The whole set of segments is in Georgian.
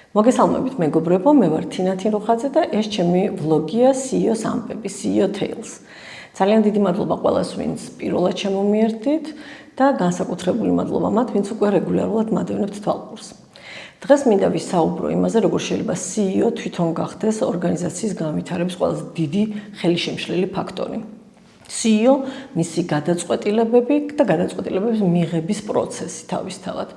მოგესალმებით მეგობრებო, მე ვარ თინათინ როხაძე და ეს ჩემი ვლოგია CEO-ს ამბები, CEO Tales. ძალიან დიდი მადლობა ყველას, ვინც პირველად შემომიერთდით და განსაკუთრებული მადლობა მათ, ვინც უკვე რეგულარულად მადევნებთ თვალყურს. დღეს მინდა ვისაუბრო იმაზე, როგორ შეიძლება CEO თვითონ გახდეს ორგანიზაციის განვითარების ყველაზე დიდი ხელშემშლელი ფაქტორი. CEO მისი გადაწყვეტილებები და გადაწყვეტილებების მიღების პროცესი თავისთავად.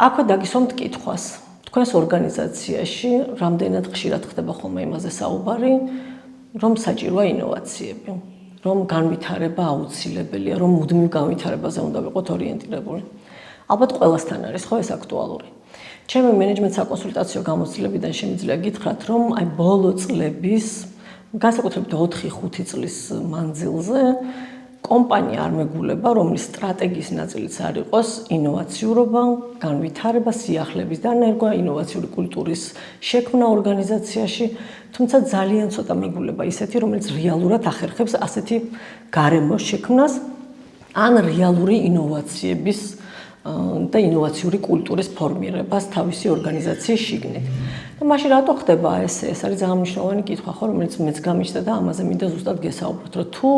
აქვე დაგისვამთ კითხვას. Თქვენს ორგანიზაციაში რამდენად ხშირად ხდება ხოლმე იმაზე საუბარი, რომ საჭიროა ინოვაციები, რომ განვითარება აუცილებელია, რომ მუდმივ განვითარებაზე უნდა ვიყოთ ორიენტირებული. ალბათ ყველასთან არის ხო ეს აქტუალური. ჩემი მენეჯმენტ საკონსულტაციო გამოცდილებიდან შემიძლია გითხრათ, რომ აი ბოლო წლების, განსაკუთრებით 4-5 წლის მანძილზე კომპანია არ მეგულება, რომლის სტრატეგიის ნაწილიც არ იყოს ინოვაციურობა, განვითარება, სიახლეების დანერგვა, ინოვაციური კულტურის შექმნა ორგანიზაციაში, თუმცა ძალიან ცოტა მეგულება ისეთი, რომელიც რეალურად ახერხებს ასეთი გარემოს შექმნას ან რეალური ინოვაციების და ინოვაციური კულტურის ფორმირებას თავისი ორგანიზაციის შიგნით. და მაშინ რატო ხდება ესე? ეს არის ძალიან მნიშვნელოვანი კითხვა, ხო, რომელიც მეც გამიჩნდა და ამაზე მინდა ზუსტად გესაუბროთ, რომ თუ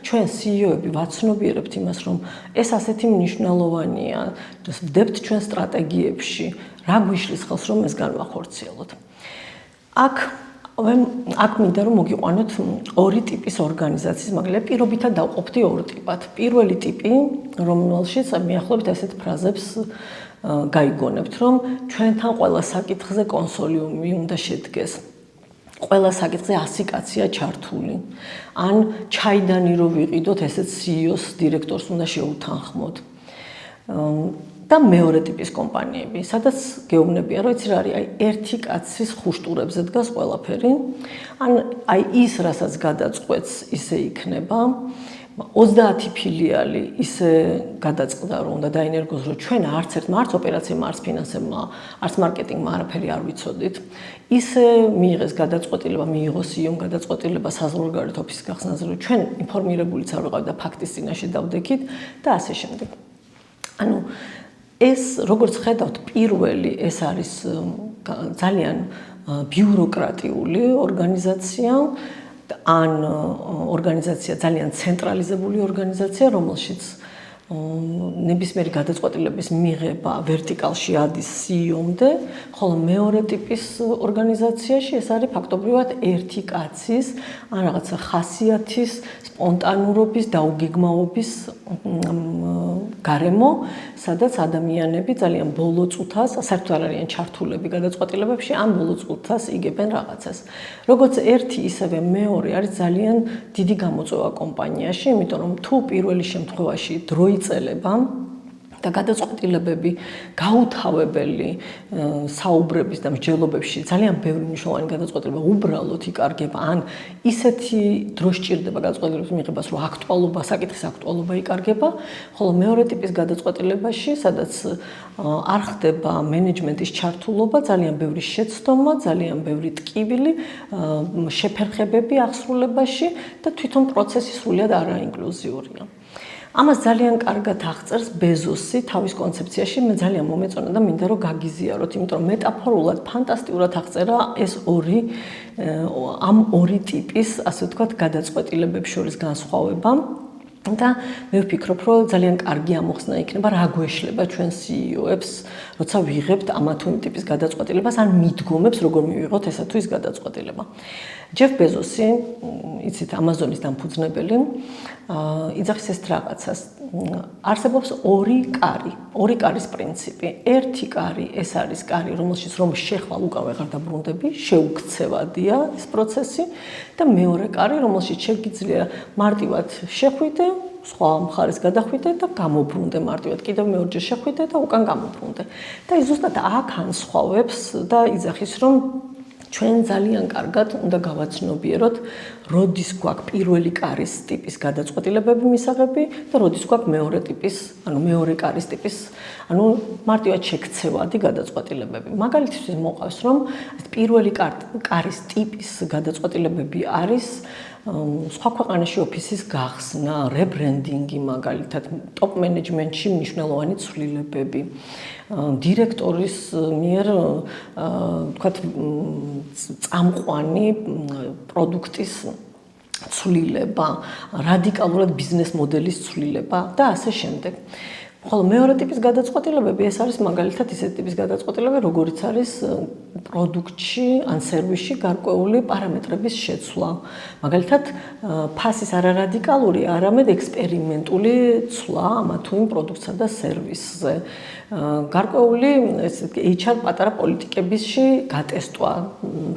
ჩვენ CEO-ები ვაცნობიერებთ იმას, რომ ეს ასეთი მნიშვნელოვანია, ვდებთ ჩვენ სტრატეგიებში, რა გვიშლის ხელს, რომ ეს განვახორციელოთ. აქ მინდა რომ მოგიყვანოთ ორი ტიპის ორგანიზაციის, მაგალითად, პირობითად დავყოფდი ორ ტიპად. პირველი ტიპი, რომელშიც მიახლოებით ასეთ ფრაზებს გაიგონებთ, რომ ჩვენთან ყველა საკითხზე კონსოლიუმი უნდა შედგეს. ყველა საკითხზე 100 კაცია ჩართული. ან ჩაიდანი რო ვიყიდოთ, ესეც CEO-ს, დირექტორს უნდა შეუთანხმოთ. და მეორე ტიპის კომპანიები, სადაც გეუბნებიან, რომ იცი რა არის, აი ერთი კაცის ხუშტურებზე დგას ყველაფერი, ან აი ის, რასაც გადაწყვეტს, ისე იქნება. 30 ფილიალი ისე გადაწყდა, რომ უნდა დაინერგოს, რომ ჩვენ არც ოპერაციებმა, არც ფინანსებმა, არც მარკეტინგმა არაფერი არ ვიცოდით. ისე მიიღეს გადაწყვეტილება, მიიღო CEO-მ გადაწყვეტილება საზღვარგარეთ ოფისის გახსნაზე, რომ ჩვენ ინფორმირებულიც არ ვიყავით და ფაქტის წინაშე დავდექით და ასე შემდეგ. ანუ ეს როგორც ხედავთ, პირველი ეს არის ძალიან ბიუროკრატიული ორგანიზაცია, ან ორგანიზაცია ძალიან ცენტრალიზებული ორგანიზაცია, რომელშიც ნებისმიერი გადაწყვეტილების მიღება ვერტიკალში ადის CEO-მდე, ხოლო მეორე ტიპის ორგანიზაციაში ეს არის ფაქტობრივად ერთი კაცის, ან რაღაცა ხასიათის, სპონტანურობის, დაუგეგმაობის გარემო, სადაც ადამიანები ძალიან ბოლო წუთას, საერთოდ არ არიან ჩართულები გადაწყვეტილებებში, ან ბოლო წუთას იგებენ რაღაცას. როგორც ერთი, ისევე მეორე არის ძალიან დიდი გამოწვევა კომპანიაში, იმიტომ რომ თუ პირველი შემთხვევაში დრო იწელება და გადაწყვეტილებები გაუთავებელი საუბრების და მსჯელობებში ძალიან ბევრი მნიშვნელოვანი გადაწყვეტილება უბრალოდ იკარგება, ან ისეთი დრო სჭირდება გადაწყვეტილების მიღებას, რომ საკითხის აქტუალობა იკარგება, ხოლო მეორე ტიპის გადაწყვეტილებაში, სადაც არ ხდება მენეჯმენტის ჩართულობა, ძალიან ბევრი შეცდომა, ძალიან ბევრი ტკივილი, შეფერხებები აღსრულებაში და თვითონ პროცესი სრულად არაინკლუზიურია. ამას ძალიან კარგად აღწერს ბეზოსი თავის კონცეფციაში, მე ძალიან მომეწონა და მინდა რომ გაგიზიაროთ, იმიტომ რომ მეტაფორულად, ფანტასტიკურად აღწერა ეს ამ ორი ტიპის, ასე ვთქვათ, გადაწყვეტილებებს შორის განსხვავება. და მე ვფიქრობ, რომ ძალიან კარგი ამოხსნა იქნება, რა გვეშლება ჩვენ CEO-ებს, როცა ვიღებთ ამა თუ იმ ტიპის გადაწყვეტილებას, ან მიდგომებს, როგორ მივიღოთ ესა თუ ის გადაწყვეტილება. ჯეფ ბეზოსი, იცით, ამაზონის დამფუძნებელი, იძახის ეს რაღაცას. არსებობს ორი კარის პრინციპი. ერთი კარი, ეს არის კარი, რომელშიც რომ შეხვალ უკან ვეღარ დაბრუნდები, შეუქცევადია ეს პროცესი და მეორე კარი, რომელშიც შეგიძლია მარტივად შეხვიდე, სხვა მხარეს გადახვიდე და გამობრუნდე მარტივად, კიდევ მეორჯერ შეხვიდე და უკან გამობრუნდე. და ის ზუსტად აქ ანსხვავებს და იძახის, რომ ჩვენ ძალიან კარგად უნდა გავაცნობიეროთ, როდის გვაქვს პირველი კარის ტიპის გადაწყვეტილებები მისაღები და როდის გვაქვს მეორე კარის ტიპის, მარტივად შექცევადი გადაწყვეტილებები. მაგალითისთვის მოყავს, რომ პირველი კარის ტიპის გადაწყვეტილებები არის სხვა ქვეყანაში ოფისის გახსნა, რებრენდინგი მაგალითად, ტოპ მენეჯმენტში მნიშვნელოვანი ცვლილებები, დირექტორის მიერ თქვათ წამყვანი პროდუქტის ცვლილება, რადიკალურად ბიზნეს მოდელის ცვლილება და ასე შემდეგ. ხოლო მეორე ტიპის გადაწყვეტილებები ეს არის მაგალითად ისეთი ტიპის გადაწყვეტილებები, როგორიც არის პროდუქტში ან სერვისში გარკვეული პარამეტრების შეცვლა. მაგალითად, ფასის არარადიკალური, არამედ ექსპერიმენტული ცვლა ამა თუ იმ პროდუქტსა და სერვისზე. გარკვეული HR პატარა პოლიტიკებისში გატესტვა,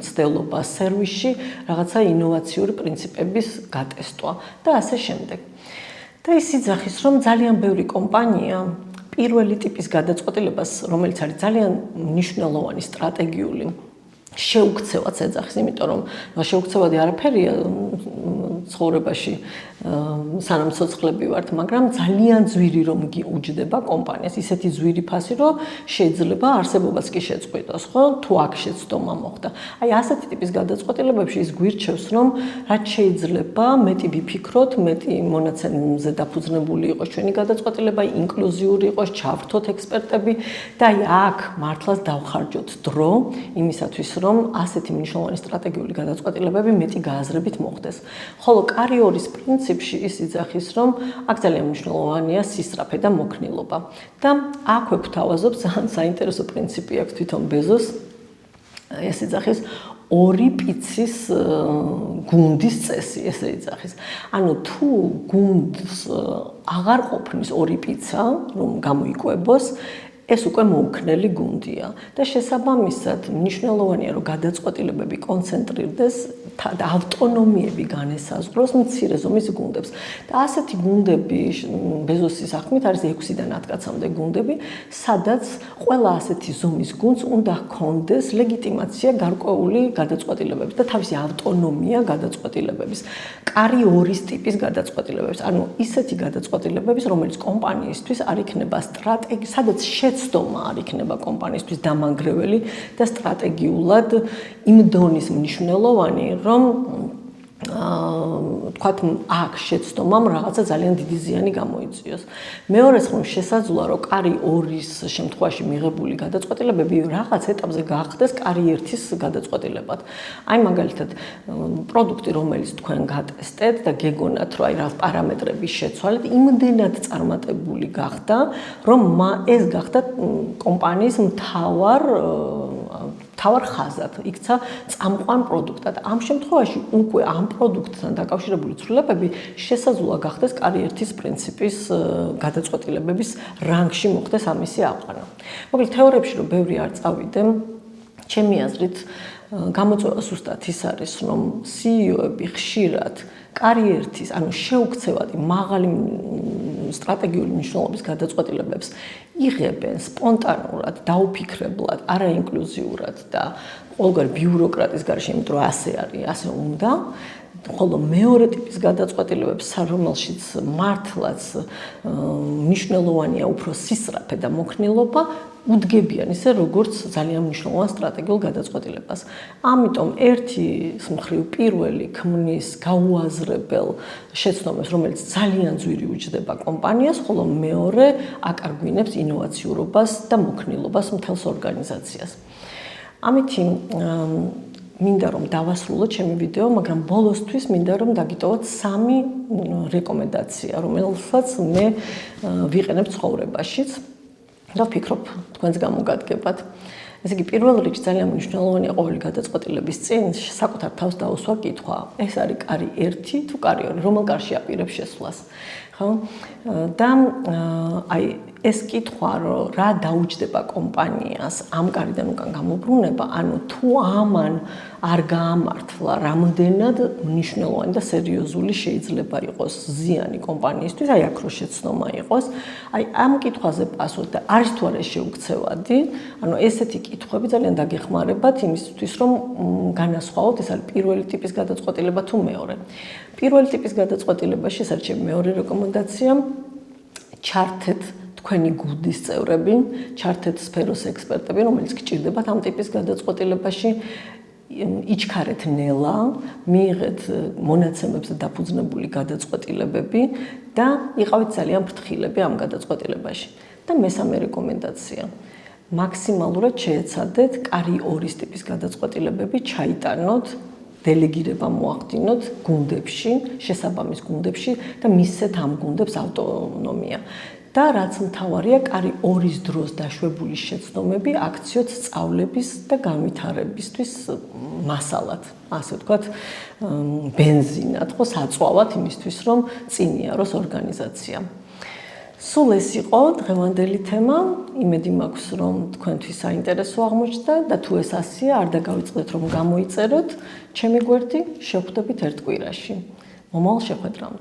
მცდელობა, სერვისში რაღაცა ინოვაციური პრინციპების გატესტვა და ასე შემდეგ. და ის იძახის, რომ ძალიან ბევრი კომპანია პირველი ტიპის გადაწყვეტილებას, რომელიც არის ძალიან მნიშვნელოვანი სტრატეგიული შეუქცევად ეძახის, იმიტომ რომ შეუქცევადი არაფერია ცხოვრებაში სანამ ცოცხლები ვართ, მაგრამ ძალიან ძვირი რომ უჯდება კომპანიას, ისეთი ძვირი ფასი, რომ შეიძლება არსებობას კი შეწყვიტოს, ხო? თუ აქ შეცდომა მოხდა. აი ასეთი ტიპის გადაწყვეტილებებში ის გვირჩევს, რომ რაც შეიძლება მეტი ვიფიქროთ, მეტი მონაცემზე დაფუძნებული იყოს ჩვენი გადაწყვეტილება, ინკლუზიური იყოს, ჩავრთოთ ექსპერტები და აი აქ მართლაც დავხარჯოთ დრო იმისათვის, რომ ასეთი მნიშვნელოვანი სტრატეგიული გადაწყვეტილებები მეტი გააზრებით მოხდეს. ხოლო კარიერის პრინციპში ის იძახის, რომ აქ ძალიან მნიშვნელოვანია სისწრაფე და მოქნილობა. და აქვე გვთავაზობს ძალიან საინტერესო პრინციპი აქვს თვითონ ბეზოს. ეს იძახის ორი პიცის გუნდის წესი, ესე იძახის. ანუ თუ გუნდს აღარ ყოფნის ორი პიცა, რომ გამოიკვებოს, ეს უკვე მოუქნელი გუნდია და შესაბამისად მნიშვნელოვანია რომ გადაწყვეტილებები კონცენტრირდეს და ავტონომიები განესაზღვროს მცირე ზომის გუნდებს და ასეთი გუნდები ბეზოსის ახმით არის 6-დან 10 კაცამდე გუნდები, სადაც ყველა ასეთი ზომის გუნდს უნდა ჰქონდეს ლეგიტიმაცია გარკვეული გადაწყვეტილებების და თავისი ავტონომია გადაწყვეტილებების, კარიერის ტიპის გადაწყვეტილებების, ანუ ისეთი გადაწყვეტილებების, რომელიც კომპანიისთვის არ იქნება სტრატეგია, სადაც შეცდომა არ იქნება კომპანიისთვის დამანგრეველი და სტრატეგიულად იმ დონის მნიშვნელოვანი, რომ თქვათ აქ შეცდომამ რაღაცა ძალიან დიდი ზიანი გამოიწვიოს. მეორე ხომ შესაძლოა რომ კარიერის შემთხვევაში მიღებული გადაწყვეტილებები რაღაც ეტაპზე გაახდეს კარიერის გადაწყვეტილებად. აი მაგალითად პროდუქტი რომელიც თქვენ გატესტეთ და გეგონათ რომ აი რა პარამეტრების შეცვალეთ, იმდენად წარმატებული გახდა, რომ ეს გახდა კომპანიის მთავარ ხაზად, იქცა წამყვან პროდუქტად. ამ შემთხვევაში უკვე ამ პროდუქტთან დაკავშირებული ცვლილებები შესაძლოა გახდეს კარიერის პრინციპის გადაწყვეტილებების რანგში მოხდეს ამისი აყვანა. მოკლედ თეორიებში რომ ბევრი არ წავიდე, ჩემი აზრით გამოწვევა ზუსტად ის არის, რომ CEO-ები ხშირად კარიერის, ანუ შეუქცევადი მაღალი სტრატეგიული მნიშვნელობის გადაწყვეტილებებს იღებენ სპონტანურად, დაუფიქრებლად, არაინკლუზიურად და ყოველგვარ ბიუროკრატის გარშემო, იმიტომ რომ ასე არის, ასე უნდა. ხოლო მეორე ტიპის გადაწყვეტილებებს, რომელშიც მართლაც მნიშვნელოვანია უფრო სისწრაფე და მოქნილობა, უდგებიან ისე როგორც ძალიან მნიშვნელოვან სტრატეგიულ გადაწყვეტილებას. ამიტომ ერთი მხრივ პირველი ქმნის გაუაზრებელ შეცდომებს, რომელიც ძალიან ძვირი უჯდება კომპანიას, ხოლო მეორე აკარგვინებს ინოვაციურობას და მოქნილობას მთელს ორგანიზაციას. ამითი მინდა რომ დავასრულო ჩემი ვიდეო, მაგრამ ბოლოსთვის მინდა რომ დაგიტოვოთ 3 რეკომენდაცია, რომელსაც მე ვიყენებ ცხოვრებაშიც. და ვფიქრობ, თქვენს გამოგადგებათ. ესე იგი, პირველ რიგში ძალიან მნიშვნელოვანია ყოველი გადაწყვეტილების წინ საკუთარ თავს დაუსვა კითხვა. ეს არის კარი 1 თუ კარი 2, რომელ კარში აპირებს შესვლას. ხო? და აი ეს კითხვა, რომ რა დაუჯდება კომპანიას ამ კარიდან უკან გამობრუნება, ანუ თუ ამან არ გაამართლა, რამდენად მნიშვნელოვანი და სერიოზული შეიძლება იყოს ზიანი კომპანიისთვის, აი აქ რო შეცდომა იყოს, აი ამ კითხვაზე პასუხი და არის თუ არა შეუქცევადი, ანუ ესეთი კითხვები ძალიან დაგეხმარებათ იმისთვის, რომ განასხვაოთ, ეს არის პირველი ტიპის გადაწყვეტილება თუ მეორე. პირველი ტიპის გადაწყვეტილებაში ეს არის ჩემი მეორე რეკომენდაცია, ჩართეთ თქვენი გუნდის წევრები, ჩართეთ სფეროს ექსპერტები, რომელიც გჭირდებათ ამ ტიპის გადაწყვეტილებაში. იჩქარეთ ნელა, მიიღეთ მონაცემებზე დაფუძნებული გადაწყვეტილებები და იყავით ძალიან ფრთხილები ამ გადაწყვეტილებაში. და მესამე რეკომენდაცია. მაქსიმალურად შეეცადეთ კარი 2 ტიპის გადაწყვეტილებები ჩაიტანოთ, დელეგირება მოახდინოთ გუნდებში, შესაბამის გუნდებში და მისცეთ ამ გუნდებს ავტონომია. და რაც მთავარია, კარი 2-ის დროს დაშვებული შეცდომები აქციოთ სწავლების და განვითარებისთვის მასალად, ასე ვთქვათ, ბენზინად, ხო, საწვავად იმისთვის, რომ წინ იაროს ორგანიზაცია. სულ ეს იყო დღევანდელი თემა. იმედი მაქვს, რომ თქვენთვის საინტერესო აღმოჩნდა და თუ ეს ასეა, არ დაგავიწყდეთ, რომ გამოიწეროთ ჩემი გვერდი, შევხვდებით ერთ კვირაში. მომავალ შეხვედრამდე.